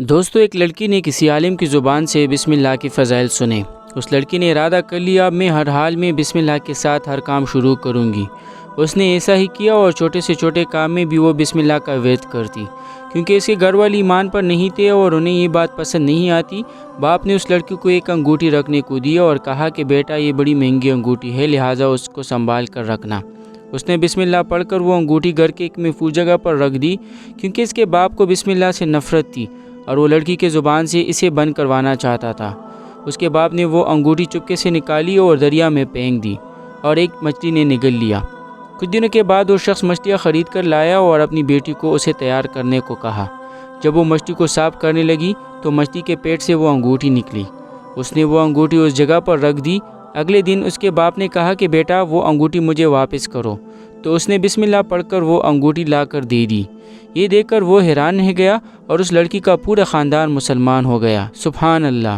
دوستو، ایک لڑکی نے کسی عالم کی زبان سے بسم اللہ کے فضائل سنے۔ اس لڑکی نے ارادہ کر لیا، اب میں ہر حال میں بسم اللہ کے ساتھ ہر کام شروع کروں گی۔ اس نے ایسا ہی کیا اور چھوٹے سے چھوٹے کام میں بھی وہ بسم اللہ کا ورد کرتی۔ کیونکہ اس کے گھر والے ایمان پر نہیں تھے اور انہیں یہ بات پسند نہیں آتی، باپ نے اس لڑکی کو ایک انگوٹھی رکھنے کو دیا اور کہا کہ بیٹا، یہ بڑی مہنگی انگوٹھی ہے، لہٰذا اس کو سنبھال کر رکھنا۔ اس نے بسم اللہ پڑھ کر وہ انگوٹھی گھر کے ایک محفوظ جگہ پر رکھ دی، کیونکہ اس کے باپ کو بسم اللہ سے نفرت تھی اور وہ لڑکی کے زبان سے اسے بند کروانا چاہتا تھا۔ اس کے باپ نے وہ انگوٹھی چپکے سے نکالی اور دریا میں پھینک دی اور ایک مچھلی نے نگل لیا۔ کچھ دنوں کے بعد وہ شخص مچھلیاں خرید کر لایا اور اپنی بیٹی کو اسے تیار کرنے کو کہا۔ جب وہ مچھلی کو صاف کرنے لگی تو مچھلی کے پیٹ سے وہ انگوٹھی نکلی۔ اس نے وہ انگوٹھی اس جگہ پر رکھ دی۔ اگلے دن اس کے باپ نے کہا کہ بیٹا، وہ انگوٹھی مجھے واپس کرو، تو اس نے بسم اللہ پڑھ کر وہ انگوٹھی لا کر دے دی۔ یہ دیکھ کر وہ حیران رہ گیا اور اس لڑکی کا پورا خاندان مسلمان ہو گیا۔ سبحان اللہ۔